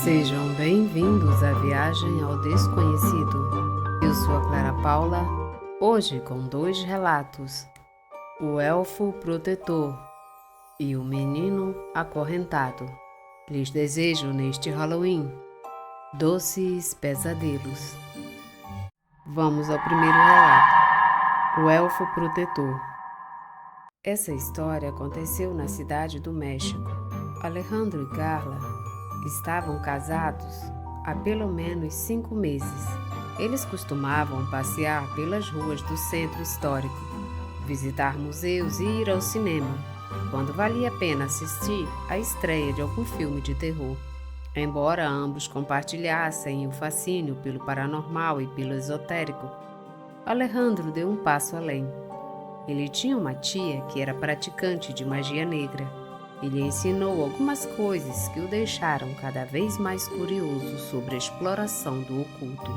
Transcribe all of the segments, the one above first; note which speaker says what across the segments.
Speaker 1: Sejam bem-vindos à viagem ao desconhecido. Eu sou a Clara Paula, hoje com 2 relatos: o elfo protetor e o menino acorrentado. Lhes desejo neste Halloween doces pesadelos. Vamos ao primeiro relato: o elfo protetor. Essa história aconteceu na cidade do México. Alejandro e Carla estavam casados há pelo menos 5 meses. Eles costumavam passear pelas ruas do centro histórico, visitar museus e ir ao cinema, quando valia a pena assistir à estreia de algum filme de terror. Embora ambos compartilhassem o fascínio pelo paranormal e pelo esotérico, Alejandro deu um passo além. Ele tinha uma tia que era praticante de magia negra. Ele ensinou algumas coisas que o deixaram cada vez mais curioso sobre a exploração do oculto.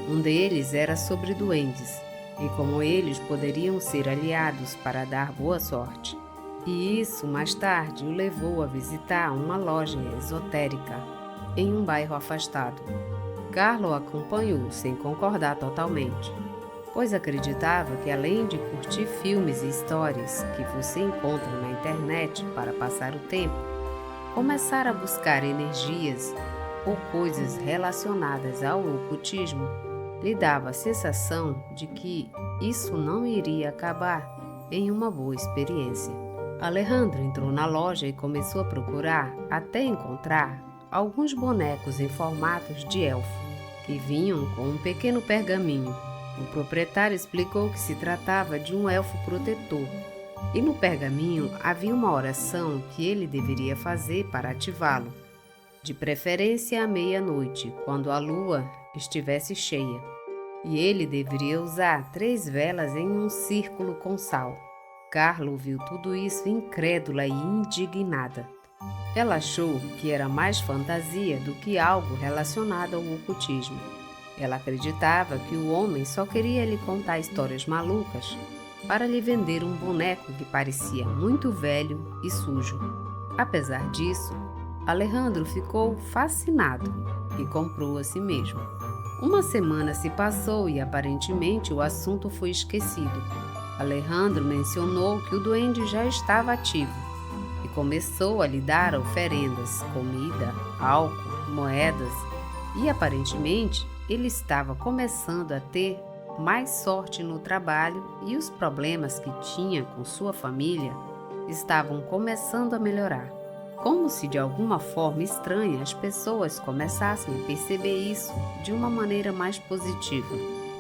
Speaker 1: Um deles era sobre duendes, e como eles poderiam ser aliados para dar boa sorte. E isso, mais tarde, o levou a visitar uma loja esotérica em um bairro afastado. Carlo o acompanhou sem concordar totalmente, pois acreditava que, além de curtir filmes e histórias que você encontra na internet para passar o tempo, começar a buscar energias ou coisas relacionadas ao ocultismo lhe dava a sensação de que isso não iria acabar em uma boa experiência. Alejandro entrou na loja e começou a procurar até encontrar alguns bonecos em formatos de elfo, que vinham com um pequeno pergaminho. O proprietário explicou que se tratava de um elfo protetor, e no pergaminho havia uma oração que ele deveria fazer para ativá-lo, de preferência à meia-noite, quando a lua estivesse cheia, e ele deveria usar 3 velas em um círculo com sal. Carla viu tudo isso incrédula e indignada. Ela achou que era mais fantasia do que algo relacionado ao ocultismo. Ela acreditava que o homem só queria lhe contar histórias malucas para lhe vender um boneco que parecia muito velho e sujo. Apesar disso, Alejandro ficou fascinado e comprou a si mesmo. Uma semana se passou e aparentemente o assunto foi esquecido. Alejandro mencionou que o duende já estava ativo e começou a lhe dar oferendas, comida, álcool, moedas e aparentemente ele estava começando a ter mais sorte no trabalho e os problemas que tinha com sua família estavam começando a melhorar. Como se de alguma forma estranha as pessoas começassem a perceber isso de uma maneira mais positiva.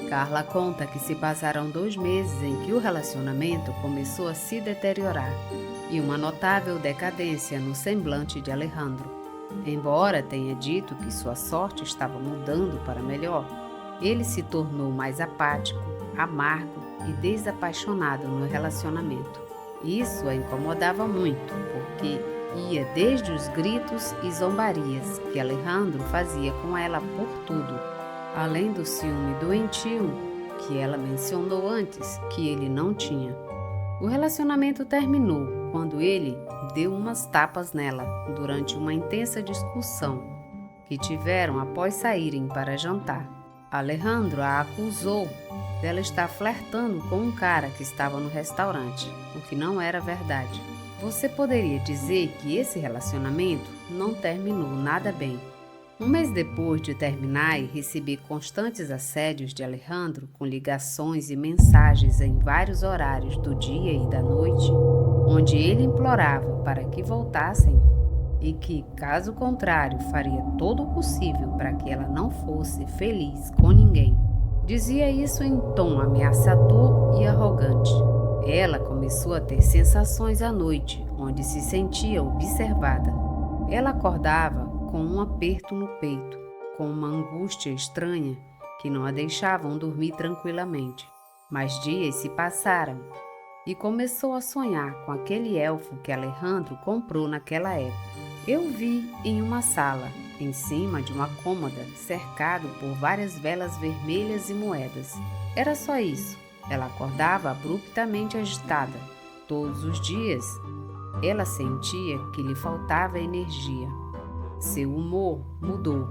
Speaker 1: Carla conta que se passaram 2 meses em que o relacionamento começou a se deteriorar e uma notável decadência no semblante de Alejandro. Embora tenha dito que sua sorte estava mudando para melhor, ele se tornou mais apático, amargo e desapaixonado no relacionamento. Isso a incomodava muito, porque ia desde os gritos e zombarias que Alejandro fazia com ela por tudo, além do ciúme doentio que ela mencionou antes que ele não tinha. O relacionamento terminou quando ele deu umas tapas nela durante uma intensa discussão que tiveram após saírem para jantar. Alejandro a acusou dela estar flertando com um cara que estava no restaurante, o que não era verdade. Você poderia dizer que esse relacionamento não terminou nada bem. Um mês depois de terminar e receber constantes assédios de Alejandro, com ligações e mensagens em vários horários do dia e da noite, onde ele implorava para que voltassem e que, caso contrário, faria todo o possível para que ela não fosse feliz com ninguém. Dizia isso em tom ameaçador e arrogante. Ela começou a ter sensações à noite, onde se sentia observada. Ela acordava com um aperto no peito, com uma angústia estranha que não a deixavam dormir tranquilamente. Mas dias se passaram e começou a sonhar com aquele elfo que Alejandro comprou naquela época. Eu vi em uma sala, em cima de uma cômoda, cercado por várias velas vermelhas e moedas. Era só isso. Ela acordava abruptamente agitada. Todos os dias, ela sentia que lhe faltava energia. Seu humor mudou,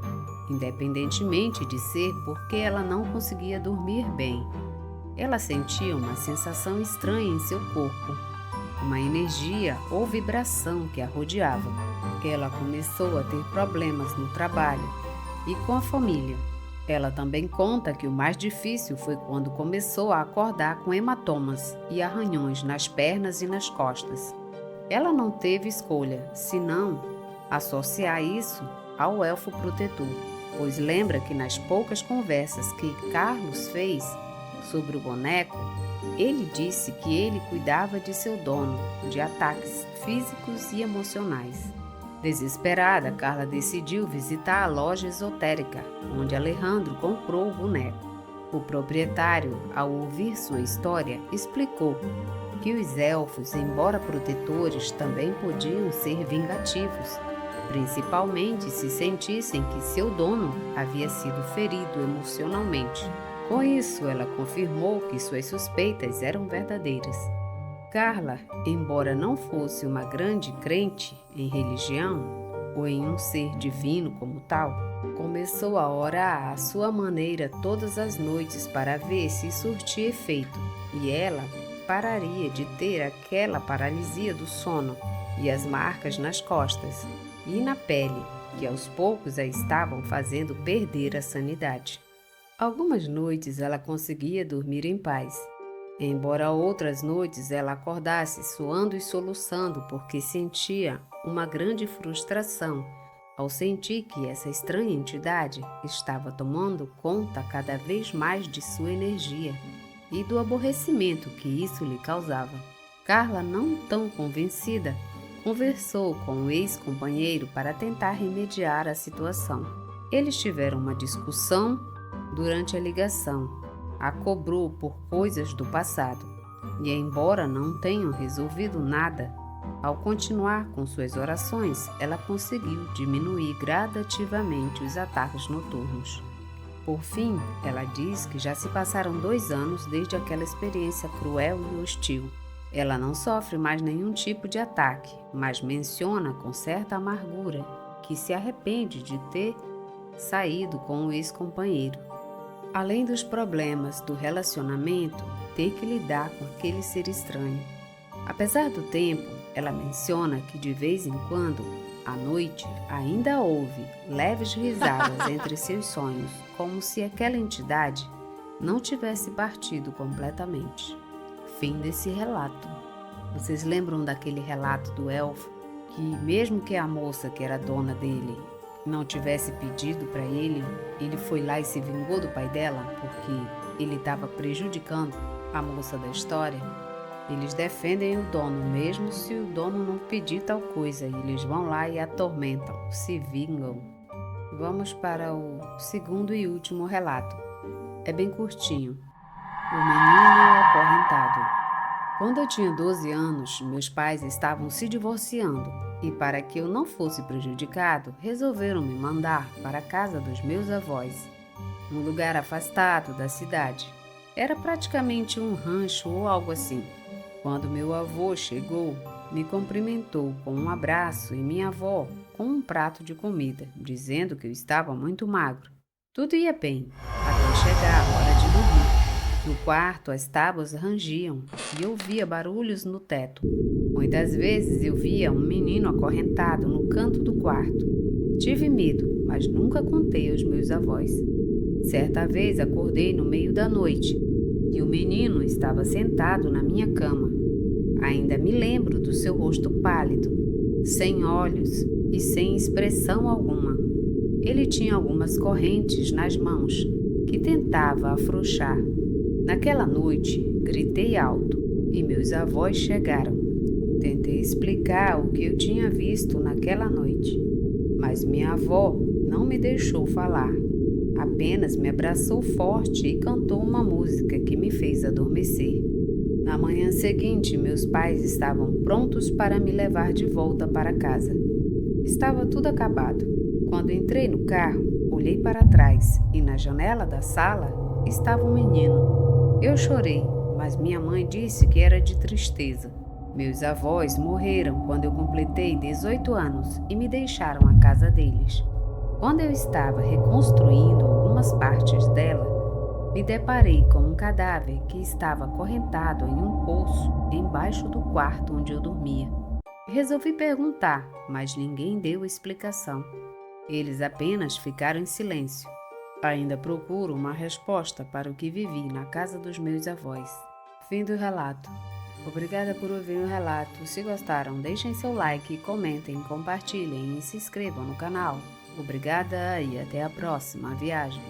Speaker 1: independentemente de ser porque ela não conseguia dormir bem. Ela sentia uma sensação estranha em seu corpo, uma energia ou vibração que a rodeava. Ela começou a ter problemas no trabalho e com a família. Ela também conta que o mais difícil foi quando começou a acordar com hematomas e arranhões nas pernas e nas costas. Ela não teve escolha, senão associar isso ao elfo protetor, pois lembra que nas poucas conversas que Carlos fez sobre o boneco, ele disse que ele cuidava de seu dono, de ataques físicos e emocionais. Desesperada, Carla decidiu visitar a loja esotérica, onde Alejandro comprou o boneco. O proprietário, ao ouvir sua história, explicou que os elfos, embora protetores, também podiam ser vingativos, principalmente se sentissem que seu dono havia sido ferido emocionalmente. Com isso, ela confirmou que suas suspeitas eram verdadeiras. Carla, embora não fosse uma grande crente em religião ou em um ser divino como tal, começou a orar à sua maneira todas as noites para ver se surtia efeito, e ela pararia de ter aquela paralisia do sono e as marcas nas costas e na pele, que aos poucos a estavam fazendo perder a sanidade. Algumas noites ela conseguia dormir em paz, embora outras noites ela acordasse suando e soluçando porque sentia uma grande frustração ao sentir que essa estranha entidade estava tomando conta cada vez mais de sua energia e do aborrecimento que isso lhe causava. Carla, não tão convencida, conversou com o ex-companheiro para tentar remediar a situação. Eles tiveram uma discussão durante a ligação, a cobrou por coisas do passado, e embora não tenham resolvido nada, ao continuar com suas orações, ela conseguiu diminuir gradativamente os ataques noturnos. Por fim, ela diz que já se passaram 2 anos desde aquela experiência cruel e hostil. Ela não sofre mais nenhum tipo de ataque, mas menciona com certa amargura que se arrepende de ter saído com o ex-companheiro. Além dos problemas do relacionamento, ter que lidar com aquele ser estranho. Apesar do tempo, ela menciona que de vez em quando, à noite, ainda ouve leves risadas entre seus sonhos, como se aquela entidade não tivesse partido completamente. Fim desse relato. Vocês lembram daquele relato do elfo, que mesmo que a moça que era dona dele não tivesse pedido para ele, ele foi lá e se vingou do pai dela porque ele estava prejudicando a moça da história? Eles defendem o dono, mesmo se o dono não pedir tal coisa. Eles vão lá e atormentam, se vingam. Vamos para o segundo e último relato. É bem curtinho. O menino acorrentado. Quando eu tinha 12 anos, meus pais estavam se divorciando. E para que eu não fosse prejudicado, resolveram me mandar para a casa dos meus avós, um lugar afastado da cidade. Era praticamente um rancho ou algo assim. Quando meu avô chegou, me cumprimentou com um abraço e minha avó com um prato de comida, dizendo que eu estava muito magro. Tudo ia bem, até chegar a hora de dormir. No quarto, as tábuas rangiam e eu via barulhos no teto. Muitas vezes eu via um menino acorrentado no canto do quarto. Tive medo, mas nunca contei aos meus avós. Certa vez acordei no meio da noite e o menino estava sentado na minha cama. Ainda me lembro do seu rosto pálido, sem olhos e sem expressão alguma. Ele tinha algumas correntes nas mãos que tentava afrouxar. Naquela noite, gritei alto e meus avós chegaram. Tentei explicar o que eu tinha visto naquela noite, mas minha avó não me deixou falar. Apenas me abraçou forte e cantou uma música que me fez adormecer. Na manhã seguinte, meus pais estavam prontos para me levar de volta para casa. Estava tudo acabado. Quando entrei no carro, olhei para trás e na janela da sala estava um menino. Eu chorei, mas minha mãe disse que era de tristeza. Meus avós morreram quando eu completei 18 anos e me deixaram a casa deles. Quando eu estava reconstruindo algumas partes dela, me deparei com um cadáver que estava acorrentado em um poço embaixo do quarto onde eu dormia. Resolvi perguntar, mas ninguém deu explicação. Eles apenas ficaram em silêncio. Ainda procuro uma resposta para o que vivi na casa dos meus avós. Fim do relato. Obrigada por ouvir o relato. Se gostaram, deixem seu like, comentem, compartilhem e se inscrevam no canal. Obrigada e até a próxima viagem.